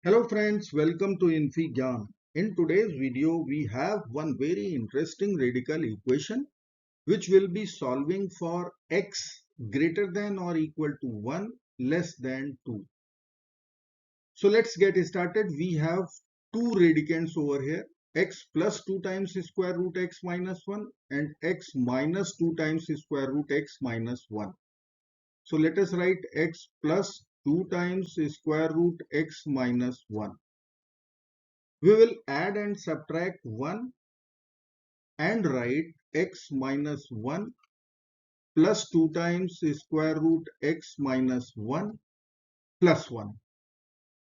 Hello friends, welcome to infyGyan. In today's video, we have one very interesting radical equation which will be solving for x greater than or equal to 1 less than 2. So let's get started. We have two radicands over here, x plus 2 times square root x minus 1 and x minus 2 times square root x minus 1. So let us write x plus 2 times square root x minus 1. We will add and subtract 1 and write x minus 1 plus 2 times square root x minus 1 plus 1.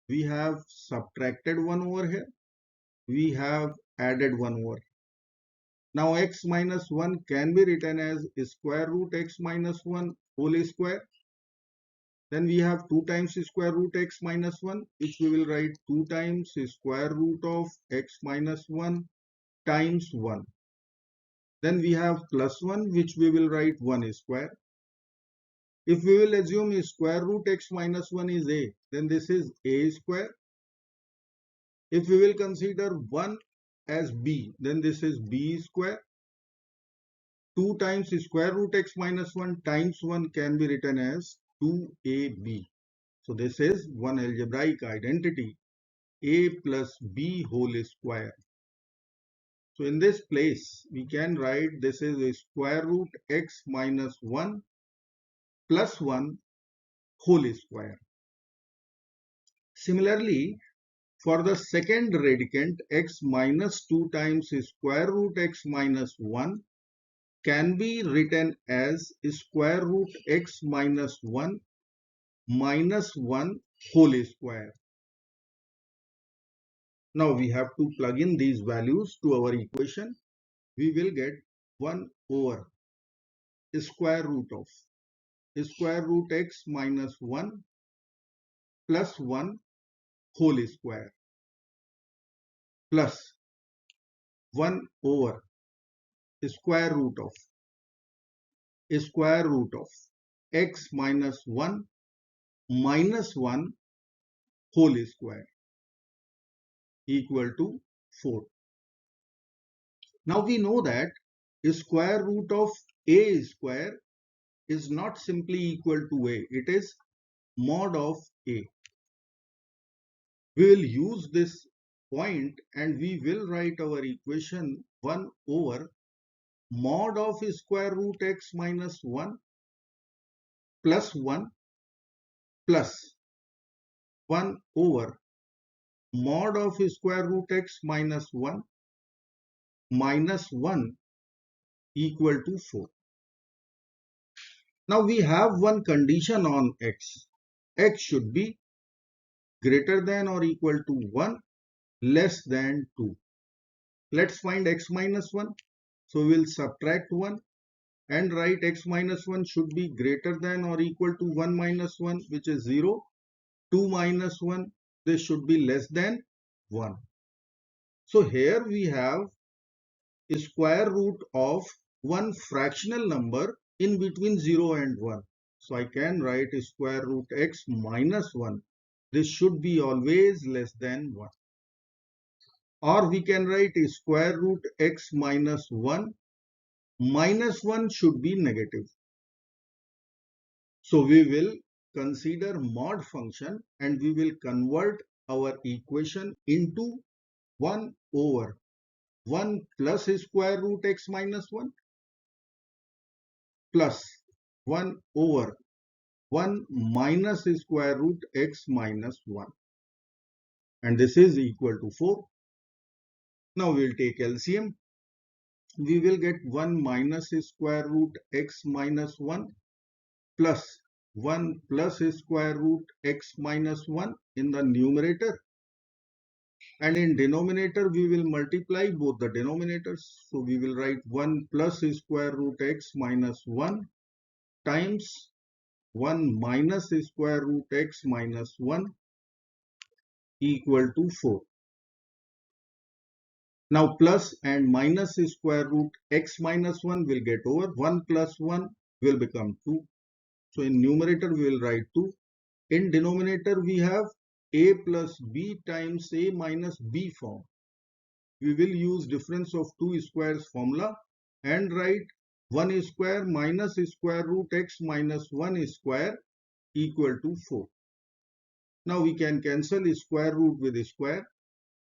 We have subtracted 1 over here. We have added 1 over. Now x minus 1 can be written as square root x minus 1 whole square. Then we have 2 times square root x minus 1, which we will write 2 times square root of x minus 1 times 1. Then we have plus 1, which we will write 1 square. If we will assume square root x minus 1 is a, then this is a square. If we will consider 1 as b, then this is b square. 2 times square root x minus 1 times 1 can be written as 2ab. So this is one algebraic identity, a plus b whole square. So in this place, we can write this is a square root x minus 1 plus 1 whole square. Similarly, for the second radicand, x minus 2 times square root x minus 1 can be written as square root x minus 1 minus 1 whole square. Now we have to plug in these values to our equation. We will get 1 over square root of square root x minus 1 plus 1 whole square plus 1 over square root of x minus 1 minus 1 whole square equal to 4. Now we know that square root of a square is not simply equal to a, it is mod of a. We will use this point and we will write our equation 1 over mod of square root x minus 1 plus 1 plus 1 over mod of square root x minus 1 minus 1 equal to 4. Now we have one condition on x. X should be greater than or equal to 1 less than 2. Let's find x minus 1. So we will subtract 1 and write x minus 1 should be greater than or equal to 1 minus 1, which is 0. 2 minus 1, this should be less than 1. So here we have square root of one fractional number in between 0 and 1. So I can write square root x minus 1. This should be always less than 1. Or we can write square root x minus 1 minus 1 should be negative. So we will consider mod function and we will convert our equation into 1 over 1 plus square root x minus 1 plus 1 over 1 minus square root x minus 1, and this is equal to 4. Now we will take LCM. We will get 1 minus square root x minus 1 plus 1 plus square root x minus 1 in the numerator, and in denominator we will multiply both the denominators. So we will write 1 plus square root x minus 1 times 1 minus square root x minus 1 equal to 4. Now plus and minus square root x minus 1 will get over. 1 plus 1 will become 2. So in numerator we will write 2. In denominator we have a plus b times a minus b form. We will use difference of two squares formula and write 1 square minus square root x minus 1 square equal to 4. Now we can cancel square root with square.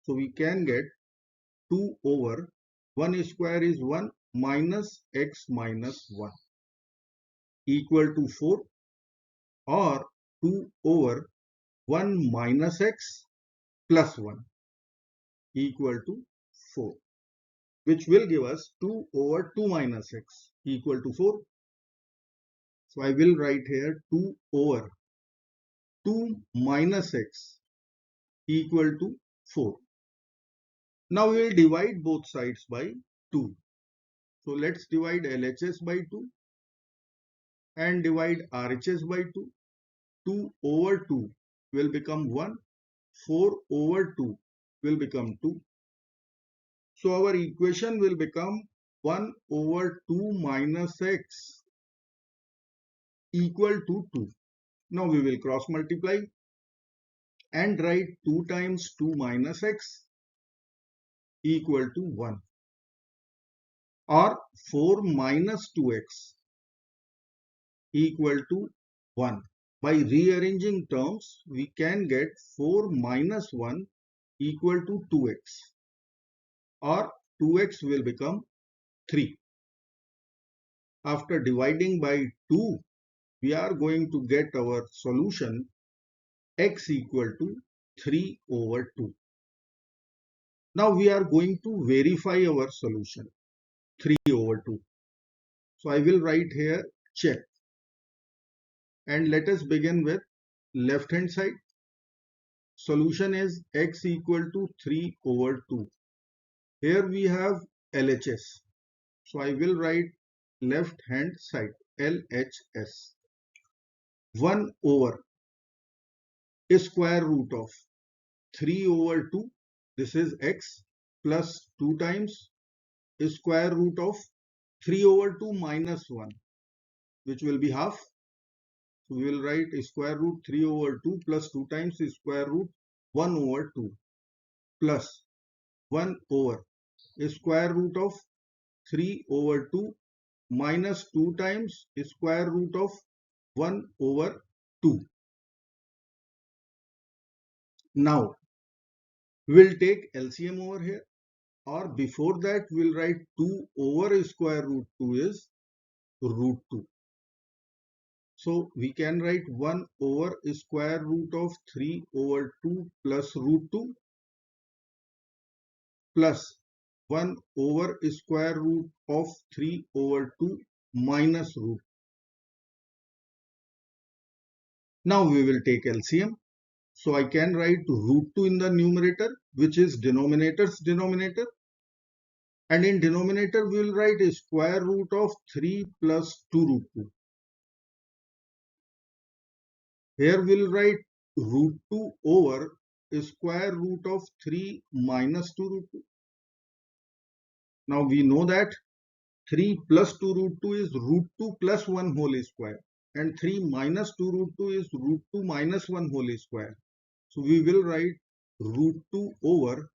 So we can get 2 over 1 square is 1 minus x minus 1 equal to 4, or 2 over 1 minus x plus 1 equal to 4, which will give us 2 over 2 minus x equal to 4. So I will write here 2 over 2 minus x equal to 4. Now we will divide both sides by 2. So let's divide LHS by 2 and divide RHS by 2. 2 over 2 will become 1. 4 over 2 will become 2. So our equation will become 1 over 2 minus x equal to 2. Now we will cross multiply and write 2 times 2 minus x equal to 1, or 4 minus 2x equal to 1. By rearranging terms, we can get 4 minus 1 equal to 2x, or 2x will become 3. After dividing by 2, we are going to get our solution x equal to 3 over 2. Now we are going to verify our solution 3 over 2. So I will write here check, and let us begin with left hand side. Solution is x equal to 3 over 2. Here we have LHS. So I will write left hand side LHS. 1 over square root of 3 over 2. This is x plus 2 times square root of 3 over 2 minus 1, which will be half. So we will write square root 3 over 2 plus 2 times square root 1 over 2 plus 1 over square root of 3 over 2 minus 2 times square root of 1 over 2. Now we'll take LCM over here, or before that we'll write 2 over square root 2 is root 2. So we can write 1 over square root of 3 over 2 plus root 2 plus 1 over square root of 3 over 2 minus root. Now we will take LCM. So I can write root 2 in the numerator, which is denominator's denominator. And in denominator we will write square root of 3 plus 2 root 2. Here we will write root 2 over square root of 3 minus 2 root 2. Now we know that 3 plus 2 root 2 is root 2 plus 1 whole square, and 3 minus 2 root 2 is root 2 minus 1 whole square. So we will write root 2 over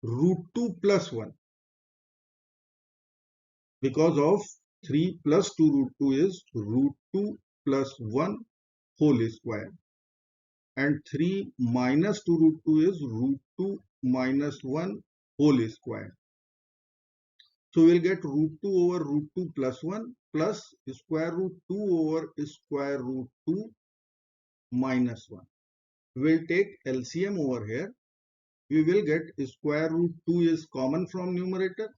root 2 plus 1, because of 3 plus 2 root 2 is root 2 plus 1 whole square, and 3 minus 2 root 2 is root 2 minus 1 whole square. So we'll get root 2 over root 2 plus 1 plus square root 2 over square root 2 minus 1. We'll take LCM over here. We will get square root 2 is common from numerator.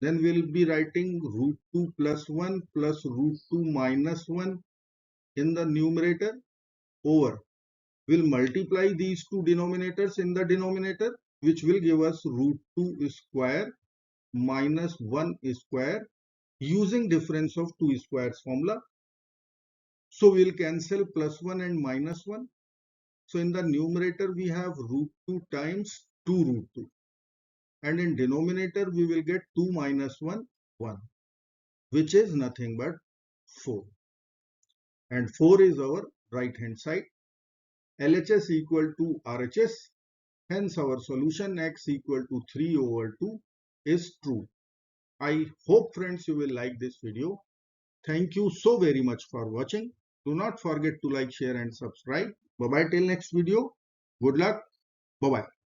Then we'll be writing root 2 plus 1 plus root 2 minus 1 in the numerator over. We'll multiply these two denominators in the denominator, which will give us root 2 square minus 1 square using difference of two squares formula. So we'll cancel plus 1 and minus 1. So in the numerator we have root 2 times 2 root 2. And in denominator we will get 2 minus 1, 1, which is nothing but 4. And 4 is our right hand side. LHS equal to RHS. Hence our solution x equal to 3 over 2 is true. I hope friends you will like this video. Thank you so very much for watching. Do not forget to like, share and subscribe. Bye bye till next video. Good luck. Bye bye.